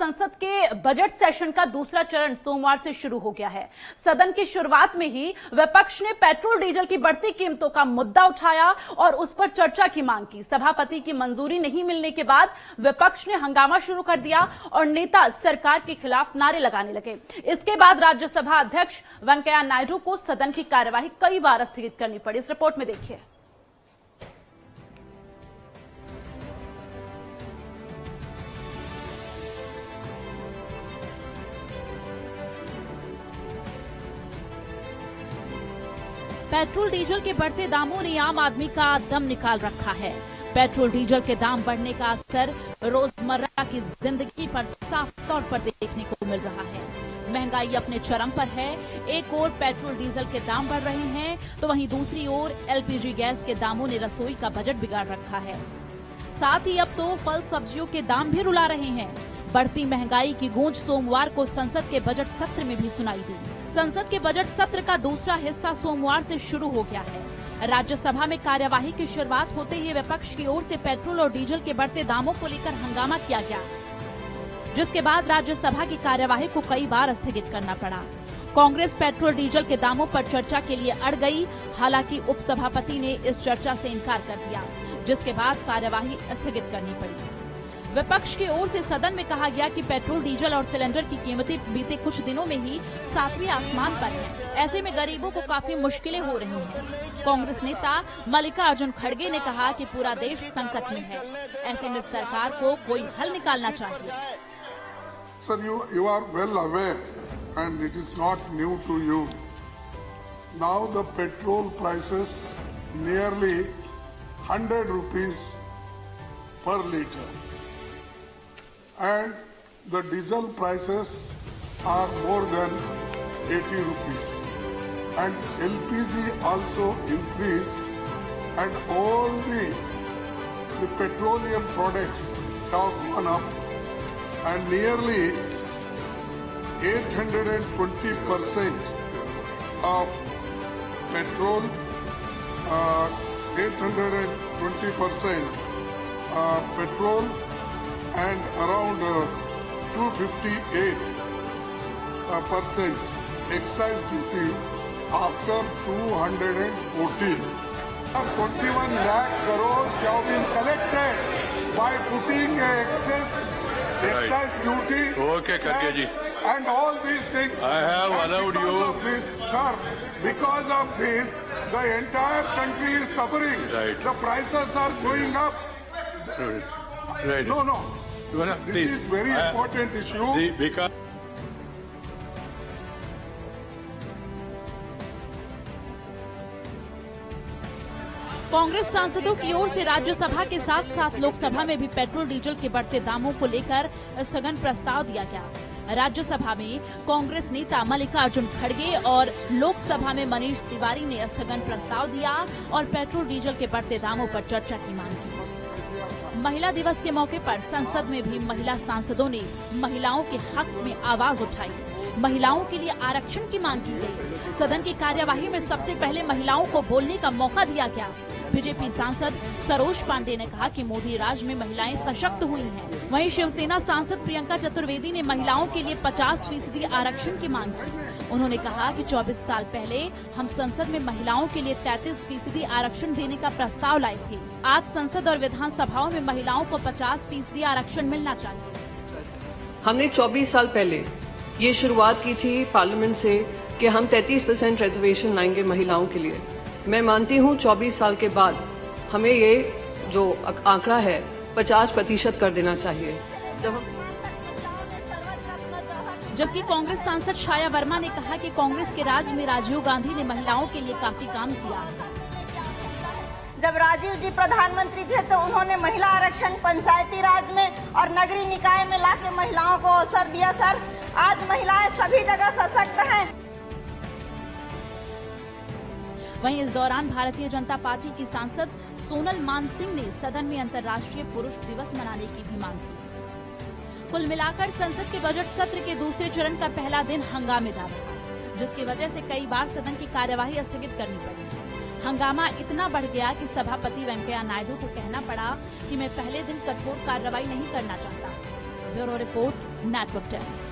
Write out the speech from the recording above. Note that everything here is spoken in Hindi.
संसद के बजट सेशन का दूसरा चरण सोमवार से शुरू हो गया है। सदन की शुरुआत में ही विपक्ष ने पेट्रोल डीजल की बढ़ती कीमतों का मुद्दा उठाया और उस पर चर्चा की मांग की। सभापति की मंजूरी नहीं मिलने के बाद विपक्ष ने हंगामा शुरू कर दिया और नेता सरकार के खिलाफ नारे लगाने लगे। इसके बाद राज्यसभा अध्यक्ष वेंकैया नायडू को सदन की कार्यवाही कई बार स्थगित करनी पड़ी। इस रिपोर्ट में देखिए। पेट्रोल डीजल के बढ़ते दामों ने आम आदमी का दम निकाल रखा है। पेट्रोल डीजल के दाम बढ़ने का असर रोजमर्रा की जिंदगी पर साफ तौर पर देखने को मिल रहा है। महंगाई अपने चरम पर है। एक ओर पेट्रोल डीजल के दाम बढ़ रहे हैं तो वहीं दूसरी ओर एलपीजी गैस के दामों ने रसोई का बजट बिगाड़ रखा है। साथ ही अब तो फल सब्जियों के दाम भी रुला रहे हैं। बढ़ती महंगाई की गूंज सोमवार को संसद के बजट सत्र में भी सुनाई दी। संसद के बजट सत्र का दूसरा हिस्सा सोमवार से शुरू हो गया है। राज्यसभा में कार्यवाही की शुरुआत होते ही विपक्ष की ओर से पेट्रोल और डीजल के बढ़ते दामों को लेकर हंगामा किया गया, जिसके बाद राज्यसभा की कार्यवाही को कई बार स्थगित करना पड़ा। कांग्रेस पेट्रोल डीजल के दामों पर चर्चा के लिए अड़ गई। हालांकि उपसभापति ने इस चर्चा से इनकार कर दिया, जिसके बाद कार्यवाही स्थगित करनी पड़ी। विपक्ष की ओर से सदन में कहा गया कि पेट्रोल डीजल और सिलेंडर की कीमतें बीते कुछ दिनों में ही 7वें आसमान पर हैं। ऐसे में गरीबों को काफी मुश्किलें हो रही हैं। कांग्रेस नेता मल्लिकार्जुन खड़गे ने कहा कि पूरा देश संकट में है। ऐसे में सरकार को कोई हल निकालना चाहिए। Sir, you are well aware and it is not new to you. Now the petrol prices nearly 100 rupees per litre. And the diesel prices are more than 80 rupees. And LPG also increased, and all the petroleum products have gone up, and nearly 820% of petrol, 820% petrol, and around 258% excise duty after 214. 21 lakh crores have been collected by putting excess excise duty. Okay, Karge ji. And all these things. I have allowed you. Because of this, sir, because of this, the entire country is suffering. Right. The prices are going up. Right. No. This is very important issue. Because Congress सांसदों की ओर से राज्यसभा के साथ साथ लोकसभा में भी पेट्रोल डीजल के बढ़ते दामों को लेकर स्थगन प्रस्ताव दिया गया। राज्यसभा में कांग्रेस नेता मल्लिकार्जुन खड़गे और लोकसभा में मनीष तिवारी ने स्थगन प्रस्ताव दिया और पेट्रोल डीजल के बढ़ते दामों पर चर्चा की मांग की। महिला दिवस के मौके पर संसद में भी महिला सांसदों ने महिलाओं के हक में आवाज उठाई। महिलाओं के लिए आरक्षण की मांग की गई। सदन की कार्यवाही में सबसे पहले महिलाओं को बोलने का मौका दिया गया। बीजेपी सांसद सरोज पांडे ने कहा कि मोदी राज में महिलाएं सशक्त हुई हैं। वहीं शिवसेना सांसद प्रियंका चतुर्वेदी ने महिलाओं के लिए 50% आरक्षण की मांग की। उन्होंने कहा कि 24 साल पहले हम संसद में महिलाओं के लिए 33% आरक्षण देने का प्रस्ताव लाए थे। आज संसद और विधानसभाओं में महिलाओं को 50% आरक्षण मिलना चाहिए। हमने 24 साल पहले ये शुरुआत की थी पार्लियामेंट से कि हम 33% रिजर्वेशन लाएंगे महिलाओं के लिए। मैं मानती हूँ 24 साल के बाद हमें ये जो आंकड़ा है 50% कर देना चाहिए। जबकि कांग्रेस सांसद छाया वर्मा ने कहा कि कांग्रेस के राज में राजीव गांधी ने महिलाओं के लिए काफी काम किया। जब राजीव जी प्रधानमंत्री थे तो उन्होंने महिला आरक्षण पंचायती राज में और नगरीय निकाय में लाके महिलाओं को अवसर दिया। सर, आज महिलाएं सभी जगह सशक्त हैं। वहीं इस दौरान भारतीय जनता पार्टी की सांसद सोनल मानसिंह ने सदन में अंतर्राष्ट्रीय पुरुष दिवस मनाने की भी मांग की। कुल मिलाकर संसद के बजट सत्र के दूसरे चरण का पहला दिन हंगामेदार रहा, जिसकी वजह से कई बार सदन की कार्यवाही स्थगित करनी पड़ी। हंगामा इतना बढ़ गया कि सभापति वेंकैया नायडू को कहना पड़ा कि मैं पहले दिन कठोर कार्रवाई नहीं करना चाहता। Bureau report, network 10।